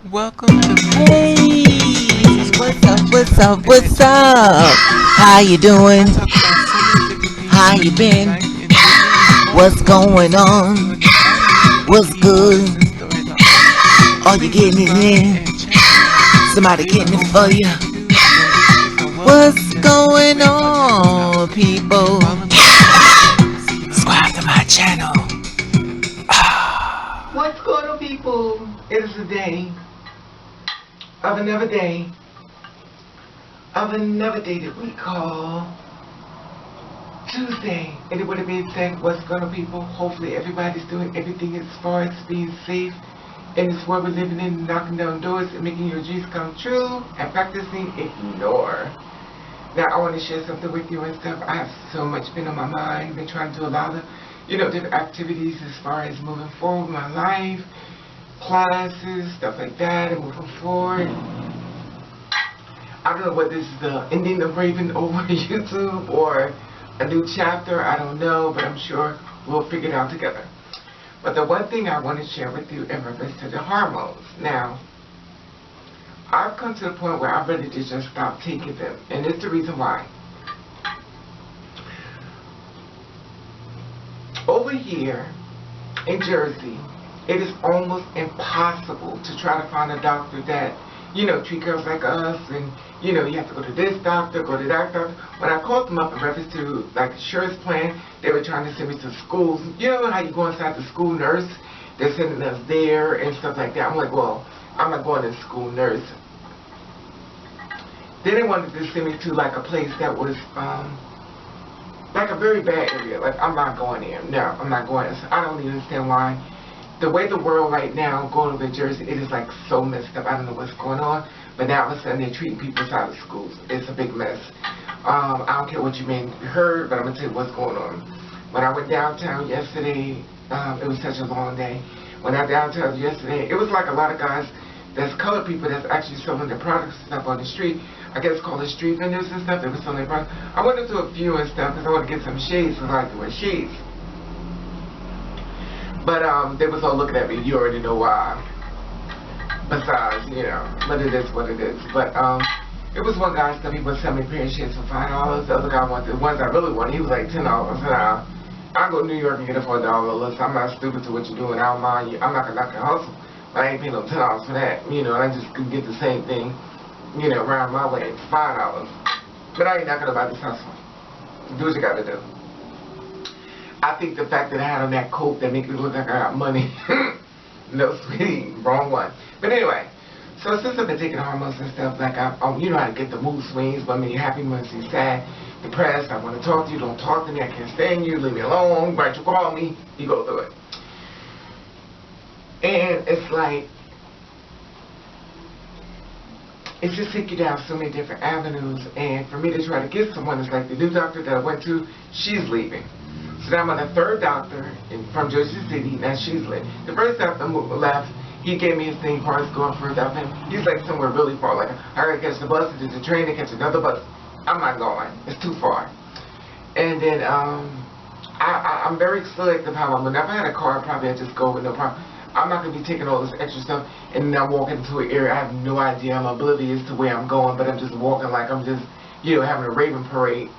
Welcome to Hey, what's up? What's up? What's up? How you I doing? talk about so many different things How you in been? life, including What's hormones, going on? sexuality, What's beauty, good? wellness, and storylines. Are you Please getting it subscribe in? and check me out. Somebody Head on getting it for over on you. YouTube and videos are welcome. What's Just going click on the thumbs up on, and people? follow me on Instagram. See you later. Subscribe to my channel. What's going on, people? It is a day of another day that we call Tuesday. And with it being said, what's going on, people? Hopefully everybody's doing everything as far as being safe in this world we're living in, knocking down doors and making your dreams come true and practicing ignore. Now, I want to share something with you and stuff. I have so much been on my mind, been trying to do a lot of, different activities as far as moving forward with my life, classes, stuff like that, and moving forward. I don't know whether this is the ending of Raven over YouTube or a new chapter. I don't know, but I'm sure we'll figure it out together. But the one thing I want to share with you in reference to the hormones. Now, I've come to the point where I'm ready to just stop taking them. And it's the reason why. Over here in Jersey, it is almost impossible to try to find a doctor that, treat girls like us, and, you have to go to this doctor, go to that doctor. When I called them up in reference to, like, insurance plan, they were trying to send me to schools. You know how you go inside the school nurse? They're sending us there and stuff like that. I'm like, well, I'm not going to school nurse. Then they wanted to send me to, like, a place that was, like a very bad area. Like, I'm not going there. No, I'm not going there. So I don't even understand why. The way the world right now, going over to Jersey, it is like so messed up. I don't know what's going on. But now all of a sudden they're treating people out of schools. It's a big mess. I don't care what you may have heard, but I'm going to tell you what's going on. When I went downtown yesterday, it was such a long day. When I downtown yesterday, it was like a lot of guys that's colored people that's actually selling their products and stuff on the street. I guess called it street vendors and stuff. They were selling their products. I went into a few and stuff because I want to get some shades because I like to wear shades. But they was all looking at me. You already know why. Besides, but it is what it is. But it was one guy stuff. He was selling me a pair of shades for $5. The other guy wanted the ones I really wanted. He was like $10 an hour. I go to New York and get it for $1. Listen, I'm not stupid to what you're doing. I don't mind you. I'm not gonna knock your hustle. But I ain't paying no $10 for that. And I just could get the same thing, around my way for $5. But I ain't knocking about this hustle. Do what you gotta do. I think the fact that I had on that coat that makes me look like I got money. No, sweetie, wrong one. But anyway, so since I've been taking hormones and stuff, like you know how to get the mood swings, when you're happy, when you're sad, depressed, I want to talk to you, don't talk to me, I can't stand you, leave me alone, right, you call me, you go through it. And it's like, it's just take you down so many different avenues, and for me to try to get someone, it's like the new doctor that I went to, she's leaving. So now I'm on the third doctor from Jersey City, now she's leaving. The first doctor left, he gave me his thing for us going further up him. He's like somewhere really far, like I gotta catch the bus, there's a train to catch another bus. I'm not going, it's too far. And then I'm very selective how I'm, when I've had a car, probably I just go with no problem. I'm not going to be taking all this extra stuff and then I'm walking into an area I have no idea, I'm oblivious to where I'm going, but I'm just walking like I'm just, having a raven parade.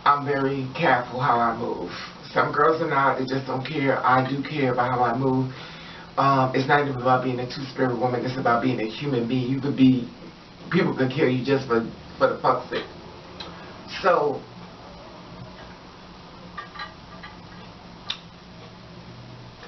I'm very careful how I move. Some girls are not, they just don't care. I do care about how I move. It's not even about being a two-spirit woman, it's about being a human being. You could be, people could kill you just for the fuck's sake. So,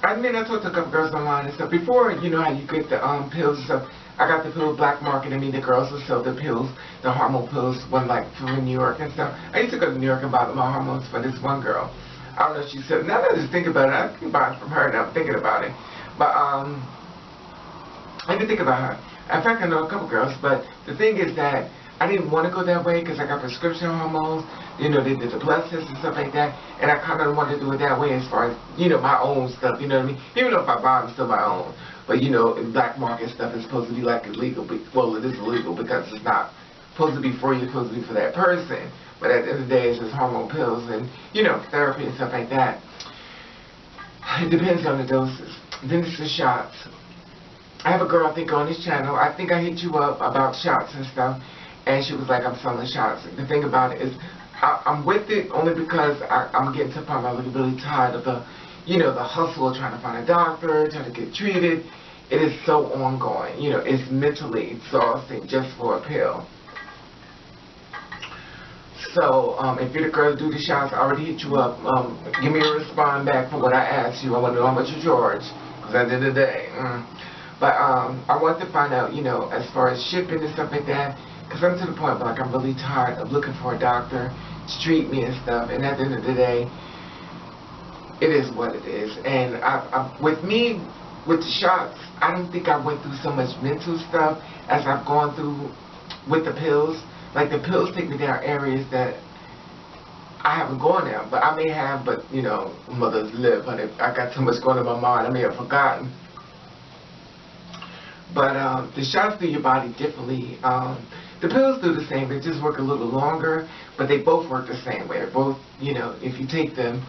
I mean, I talked to a couple girls online and stuff. Before, how you get the pills and stuff, I got the pill black market. I mean, the girls would sell the pills, the hormone pills, one like from New York and stuff. I used to go to New York and buy my hormones for this one girl. I don't know if she said, now that I just think about it, I can buy it from her now I'm thinking about it. But, I didn't think about her. In fact, I know a couple girls, but the thing is that I didn't want to go that way because I got prescription hormones. They did the blood tests and stuff like that, and I kind of wanted to do it that way as far as, my own stuff, you know what I mean? Even though if I buy them, still my own. But, black market stuff is supposed to be like illegal. Well, it is illegal because it's not supposed to be for you, it's supposed to be for that person. But at the end of the day, it's just hormone pills and, therapy and stuff like that. It depends on the doses. Then it's the shots. I have a girl, I think, on this channel. I think I hit you up about shots and stuff, and she was like, I'm selling shots. The thing about it is, I'm with it only because I'm getting to the point where I'm really tired of the, the hustle of trying to find a doctor, trying to get treated. It is so ongoing. It's mentally exhausting just for a pill. So, if you're the girl to do the shots, I already hit you up. Give me a response back for what I asked you. I want to know how much you charge, because at the end of the day. But I want to find out, as far as shipping and stuff like that, because I'm to the point where, like, I'm really tired of looking for a doctor to treat me and stuff. And at the end of the day, it is what it is. And with the shots, I don't think I went through so much mental stuff as I've gone through with the pills. Like, the pills take me down areas that I haven't gone down, but I may have, but, mothers live, but I got so much going on in my mind, I may have forgotten. But the shots do your body differently. The pills do the same, they just work a little longer, but they both work the same way. Both, if you take them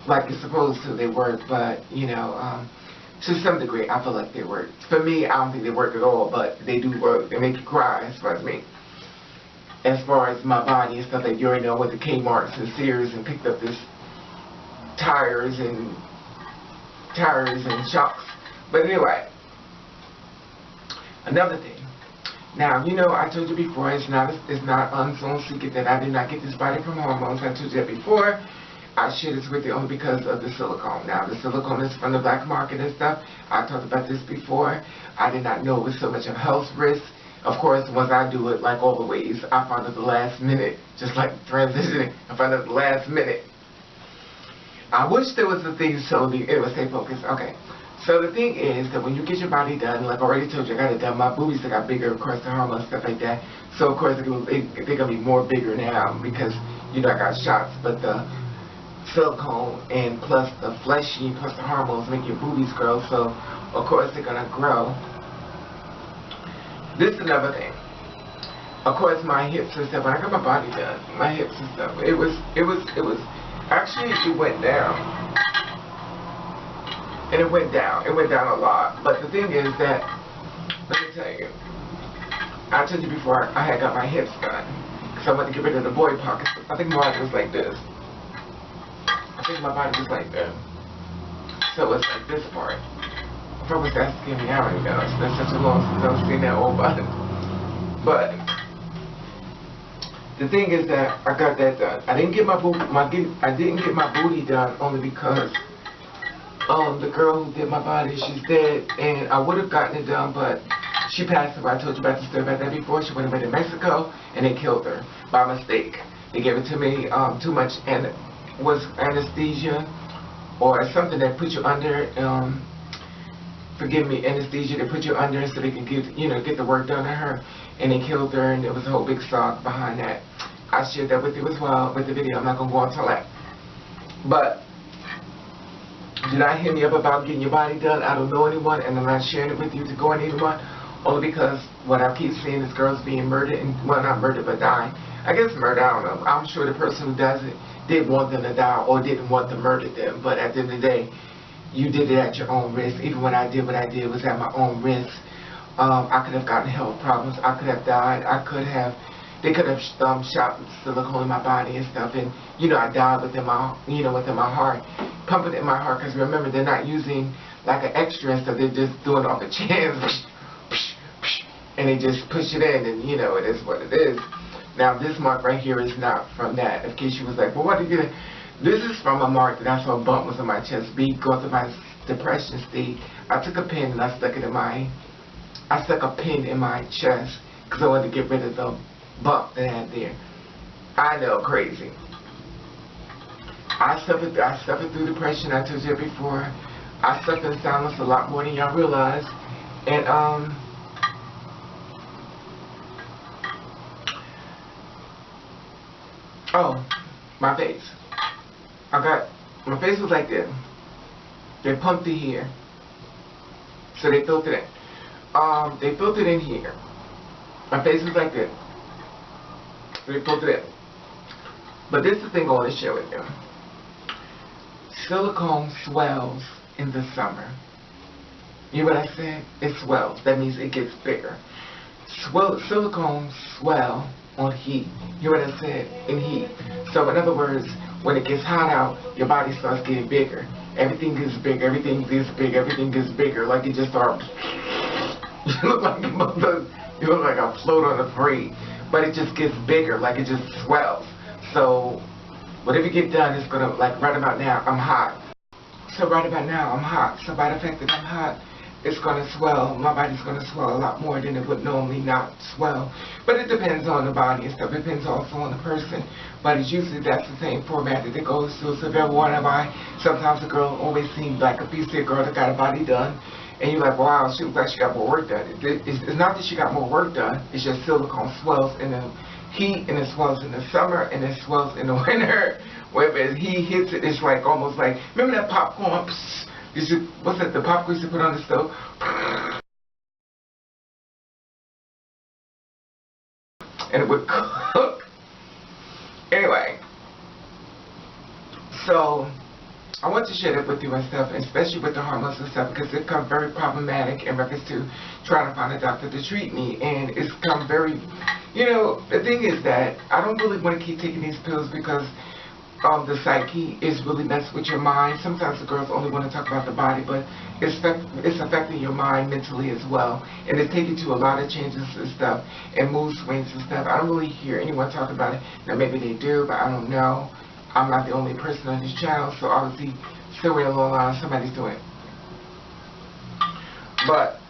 like you're supposed to, they work, but, to some degree, I feel like they work. For me, I don't think they work at all, but they do work. They make you cry, as far as me. As far as my body and stuff, like you already know, with the Kmart's and Sears and picked up this tires and shocks. But anyway, another thing. Now, I told you before, it's not unseen secret that I did not get this body from hormones. I told you that before. I share this with you only because of the silicone. Now, the silicone is from the black market and stuff. I talked about this before. I did not know it was so much of a health risk. Of course, once I do it, like always, I find at the last minute, just like transitioning, I find at the last minute. I wish there was a thing so it would stay focused. Okay. So the thing is that when you get your body done, like I already told you, I got it done. My boobies got bigger, of course, the hormones, stuff like that. So, of course, they're going to be more bigger now because, I got shots. But the silicone and plus the fleshy plus the hormones make your boobies grow. So, of course, they're going to grow. This is another thing. Of course, my hips and stuff, when I got my body done, my hips and stuff, actually, it went down. And it went down a lot. But the thing is that, let me tell you, I told you before, I had got my hips done. Because I wanted to get rid of the boy pockets. I think my body was like this. I think my body was like that. So it's like this part. If I was asking me, I already know. It's been such a long since I've seen that old body. But the thing is that I got that done. I didn't get my booty done only because the girl who did my body, she's dead, and I would have gotten it done, but she passed away. I told you about the story about that before. She went away to Mexico, and they killed her by mistake. They gave it to me too much, and it was anesthesia or something that put you under. Forgive me, anesthesia. They put you under so they can get the work done on her, and they killed her, and there was a whole big saga behind that. I shared that with you as well with the video. I'm not gonna go into that, but do not hit me up about getting your body done. I don't know anyone, and I'm not sharing it with you to go on anyone, only because what I keep seeing is girls being murdered, and well, not murdered, but dying. I guess murder, I don't know. I'm sure the person who does it did want them to die or didn't want to murder them, but at the end of the day, you did it at your own risk. Even when I did what I did was at my own risk. I could have gotten health problems. I could have died. They could have shot silicone in my body and stuff, and I died within my heart, pumping it in my heart. Because remember, they're not using like an extra and stuff. They're just doing it off the chest, and they just push it in, and it is what it is. Now this mark right here is not from that. In case you was like, well, what did you get? This is from a mark that I saw a bump was on my chest. Going through my depression state, I took a pin and I stuck a pin in my chest because I wanted to get rid of the bump that I had there. I know, crazy. I suffered through depression. I told you before. I suffered in silence a lot more than y'all realize. And oh, my face. My face was like this. They pumped it here. So they filled it in. They filled it in here. My face was like this. They filled it in. But this is the thing I want to share with you. Silicone swells in the summer. You know what I said? It swells. That means it gets bigger. Silicone swell on heat. You know what I said? In heat. So in other words, when it gets hot out, your body starts getting bigger. Everything gets big. Everything gets big. Everything gets bigger. Like it just starts. You look like a float on a parade. But it just gets bigger. Like it just swells. So whatever you get done is gonna, like right about now, I'm hot. So right about now, I'm hot. So by the fact that I'm hot, it's going to swell. My body's going to swell a lot more than it would normally not swell. But it depends on the body and stuff. It depends also on the person. But it's usually that's the same format that it goes through. So if you're wondering why sometimes a girl always seems like a piece of girl that got a body done, and you're like, wow, she looks like she got more work done. It's not that she got more work done. It's just silicone swells in the heat, and it swells in the summer, and it swells in the winter. Whereas he hits it, it's like almost like, remember that popcorn? Psst, what's that, the popcorn you used to put on the stove? And it would cook. Anyway, so I want to share that with you and stuff, especially with the hormones and stuff, because it become very problematic in reference to trying to find a doctor to treat me. And it's become very, you know, the thing is that I don't really want to keep taking these pills because the psyche is really messing with your mind. Sometimes the girls only want to talk about the body, but it's affecting your mind mentally as well. And it's taking to a lot of changes and stuff, and mood swings and stuff. I don't really hear anyone talk about it. Now maybe they do, but I don't know. I'm not the only person on this channel, so obviously somewhere along the line somebody's doing it. But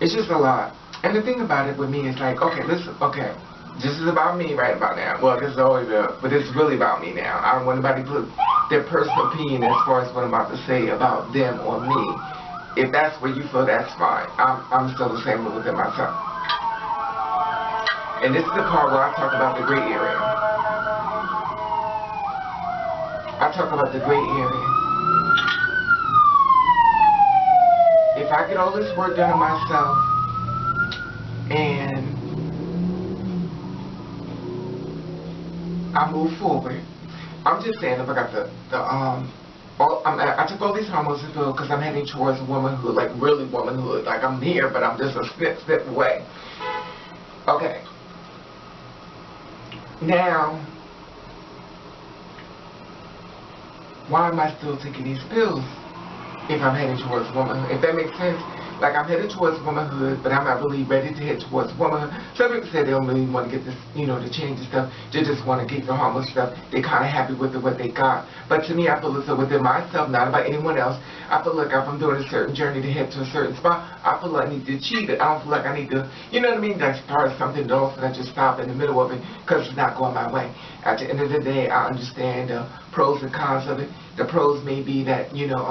it's just a lot. And the thing about it with me is like, okay, listen, okay, this is about me right about now. Well, this is always about, but it's really about me now. I don't want anybody to put their personal opinion as far as what I'm about to say about them or me. If that's what you feel, that's fine. I'm still the same within myself. And this is the part where I talk about the gray area. I talk about the gray area. If I get all this work done on myself and I move forward, I'm just saying if I got I took all these hormones to fill because I'm heading towards womanhood, like really womanhood. Like I'm here, but I'm just a snip away. Okay. Now, why am I still taking these pills if I'm heading towards womanhood? If that makes sense. Like I'm headed towards womanhood, but I'm not really ready to head towards womanhood. Some people say they don't really want to get this, you know, to change and stuff. They just want to get the hormone stuff. They're kind of happy with what they got. But to me, I feel as though within myself, not about anyone else, I feel like if I'm doing a certain journey to head to a certain spot, I feel like I need to achieve it. I don't feel like I need to, you know what I mean? Like start something else and I just stop in the middle of it because it's not going my way. At the end of the day, I understand the pros and cons of it. The pros may be that, you know,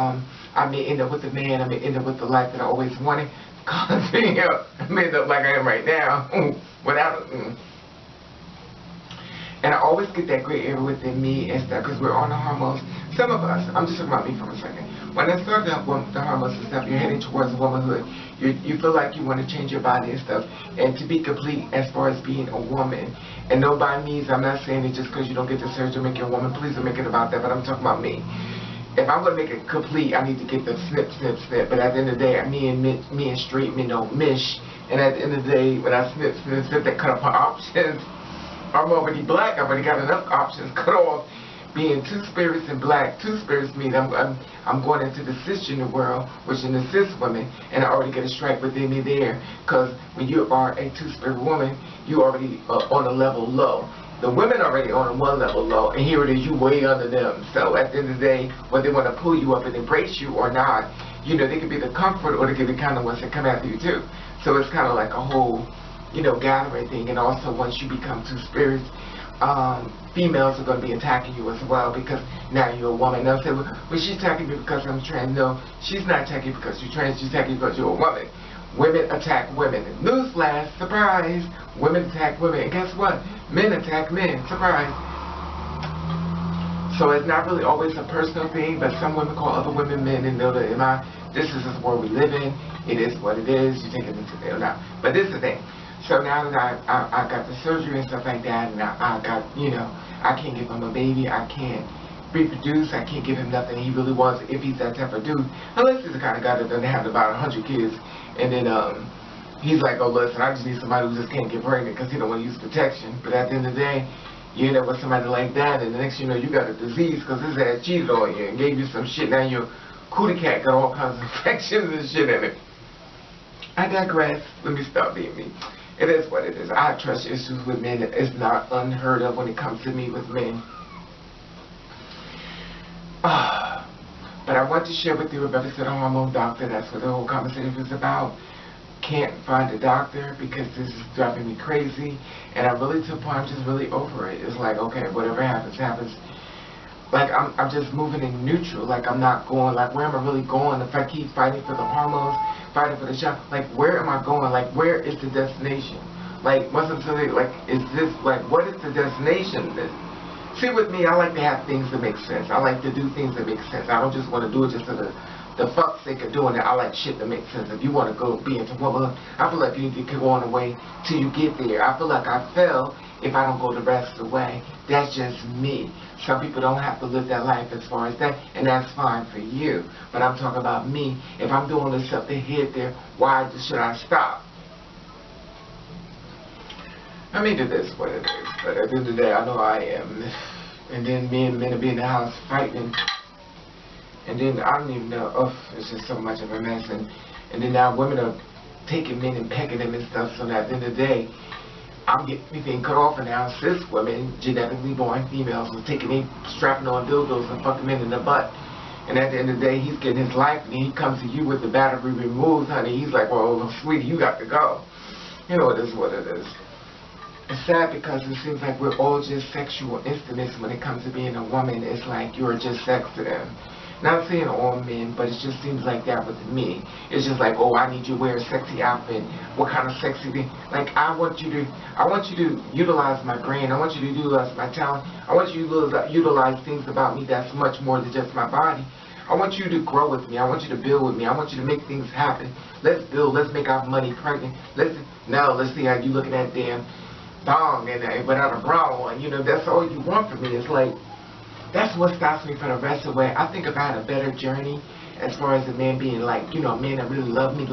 I may end up with a man, I may end up with the life that I always wanted. I may end up like I am right now, without it. And I always get that gray area within me and stuff, because we're on the hormones. Some of us, I'm just talking about me for a second. When I start the hormones and stuff, you're heading towards womanhood. You feel like you want to change your body and stuff, and to be complete as far as being a woman. And no by means, I'm not saying it just because you don't get the surgery to make you a woman. Please don't make it about that, but I'm talking about me. If I'm going to make it complete, I need to get the snip. But at the end of the day, me and straight men don't mish. And at the end of the day, when I snip, they cut off my options. I'm already black. I've already got enough options cut off. Being two spirits and black, two spirits mean I'm going into the cisgender world, which is the cis women, and I already get a strike within me there. Because when you are a two-spirit woman, you already on a level low. The women already on one level low, and here it is, you way under them. So at the end of the day, whether they want to pull you up and embrace you or not, you know, they could be the comfort or they could be kind of ones that come after you too. So it's kind of like a whole, you know, gathering thing. And also once you become two spirits, females are going to be attacking you as well because now you're a woman. They'll say, well, she's attacking me because I'm trans. No, she's not attacking you because you're trans. She's attacking you because you're a woman. Women attack women. Newsflash, surprise. Women attack women. And guess what? Men attack men. Surprise. So it's not really always a personal thing, but some women call other women men and know that this is the world we live in. It is what it is. You take it into there or not. But this is the thing. So now that I got the surgery and stuff like that, and I got, you know, I can't give him a baby. I can't reproduce. I can't give him nothing he really wants if he's that type of dude. Unless he's the kind of guy that doesn't have about 100 kids, and then he's like, oh listen, I just need somebody who just can't get pregnant because he don't want to use protection. But at the end of the day, you end up with somebody like that, and the next you know, you got a disease because his ass cheated on you and gave you some shit. Now your cootie cat got all kinds of infections and shit in it. I digress. Let me stop being me. It is what it is. I have trust issues with men. It's not unheard of when it comes to me with men. But I want to share with you about a hormone doctor. That's what the whole conversation was about. Can't find a doctor because this is driving me crazy. And I really, to the point, I'm just really over it. It's like, okay, whatever happens, happens. Like, I'm just moving in neutral. Like, I'm not going, like, where am I really going? If I keep fighting for the hormones, fighting for the shot, like, where am I going? Like, where is the destination? Like, once I'm saying, like, is this, like, what is the destination? See, with me, I like to have things that make sense. I like to do things that make sense. I don't just want to do it just for the fuck's sake of doing it. I like shit that makes sense. If you want to go be into womanhood, I feel like you need to go on the way till you get there. I feel like I fail if I don't go the rest of the way. That's just me. Some people don't have to live that life as far as that, and that's fine for you. But I'm talking about me. If I'm doing this stuff to hit there, why should I stop? I mean, it is what it is. But at the end of the day, I know I am. And then me and men will be in the house fighting. And then I don't even know, it's just so much of a mess. And then now women are taking men and pecking them and stuff. So now at the end of the day, I'm getting cut off, and now cis women, genetically born females, are taking me, strapping on dildos and fucking men in the butt. And at the end of the day, he's getting his life, and he comes to you with the battery removed, honey. He's like, well, sweetie, you got to go. You know, it is what it is. It's sad because it seems like we're all just sexual instruments when it comes to being a woman. It's like you're just sex to them. Not saying all men, but it just seems like that with me. It's just like, oh, I need you to wear a sexy outfit. What kind of sexy thing? Like, I want you to utilize my brain. I want you to utilize my talent. I want you to utilize things about me that's much more than just my body. I want you to grow with me. I want you to build with me. I want you to make things happen. Let's build. Let's make our money pregnant. Let's see how you look at that damn thong and without a bra on. You know, that's all you want from me. It's like, that's what stops me for the rest of the way. I think if I had a better journey as far as a man being like, you know, a man that really love me,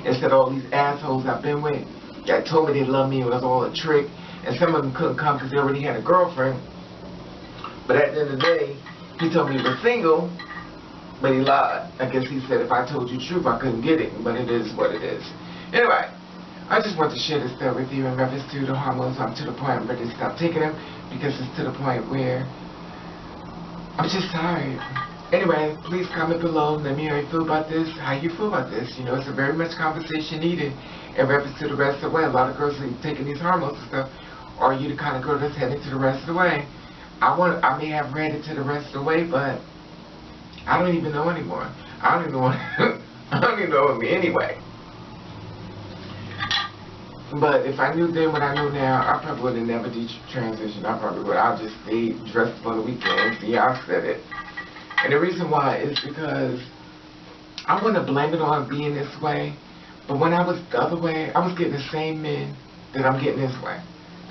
instead of all these assholes I've been with that told me they love me, it was all a trick, and some of them couldn't come because they already had a girlfriend. But at the end of the day, he told me he was single, but he lied. I guess he said if I told you the truth, I couldn't get it, but it is what it is. Anyway, I just want to share this stuff with you in reference to the hormones. I'm to the point I'm ready to stop taking them because it's to the point where I'm just tired. Anyway, please comment below. Let me know how you feel about this. How you feel about this. You know, it's a very much conversation needed in reference to the rest of the way. A lot of girls are taking these hormones and stuff. Are you the kind of girl that's heading to the rest of the way? I may have read it to the rest of the way, but I don't even know anymore. I don't even know. I don't even know me anyway. But if I knew then what I know now, I probably would have never did transition. I probably would. I just stayed dressed for the weekend. See, I said it. And the reason why is because I want to blame it on being this way. But when I was the other way, I was getting the same men that I'm getting this way.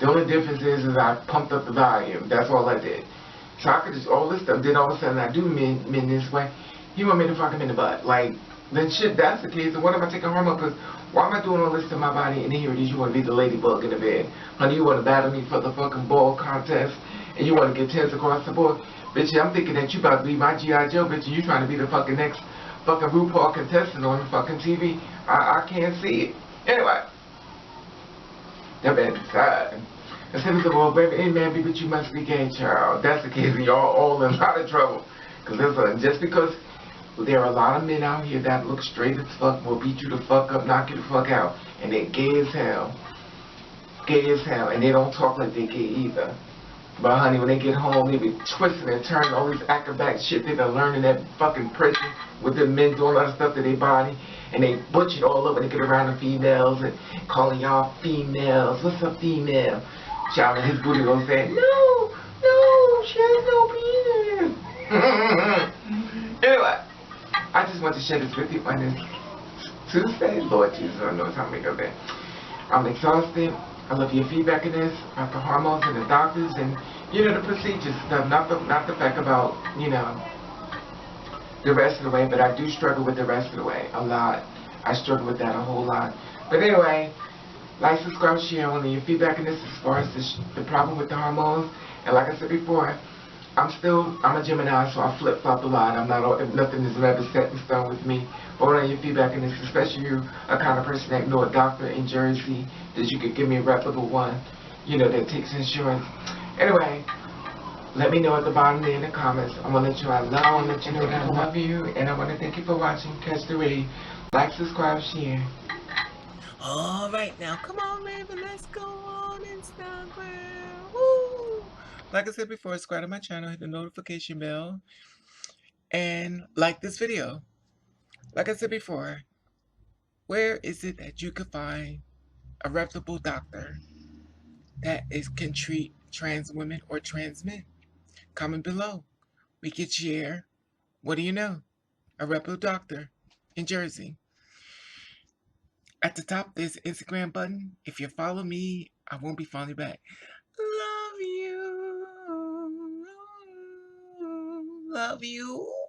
The only difference is I pumped up the volume. That's all I did. So I could just, all this stuff, then all of a sudden I do men this way. You want me to fuck him in the butt. Like, then shit, that's the case. And what am I taking hormone? Because why am I doing all this to my body? And here it is, you want to be the ladybug in the bed. Honey, you want to battle me for the fucking ball contest. And you want to get tens across the board. Bitch, I'm thinking that you about to be my G.I. Joe, bitch. And you trying to be the fucking next fucking RuPaul contestant on fucking TV. I can't see it. Anyway. That man be sad. Instead of saying, well, baby, hey man, but you must be gay, child. That's the case, and y'all all in a lot of trouble. Because just because there are a lot of men out here that look straight as fuck, will beat you the fuck up, knock you the fuck out, and they're gay as hell. Gay as hell, and they don't talk like they gay either. But honey, when they get home, they be twisting and turning all this acrobat shit they done learned in that fucking prison with the men doing all that stuff to their body, and they butch it all up and they get around the females and calling y'all females. What's up, female? Child, and his booty gonna say, no, she has no penis. Anyway, I just want to share this with you on this Tuesday. Lord Jesus, I don't know what time we go there. I'm exhausted. I love your feedback in this about the hormones and the doctors, and You know, the procedure stuff, not the fact about, you know, the rest of the way, but I do struggle with the rest of the way a lot. I struggle with that a whole lot. But anyway, like, subscribe, share. I want your feedback on this as far as the problem with the hormones. And like I said before, I'm a Gemini, so I flip-flop a lot. I'm not, nothing is ever set in stone with me. But I want your feedback on this, especially you, a kind of person that know a doctor in Jersey, that you could give me a reputable one, you know, that takes insurance. Anyway, let me know at the bottom there in the comments. I want to let you know that I love you, and I want to thank you for watching. Catch the Ray. Like, subscribe, share. Alright, now come on, baby, let's go on Instagram. Woo! Like I said before, subscribe to my channel, hit the notification bell, and like this video. Like I said before, where is it that you can find a reputable doctor that can treat trans women or trans men? Comment below. We can share. What do you know? A reputable doctor in Jersey. At the top, there's an Instagram button. If you follow me, I won't be following you back. Love you. Love you.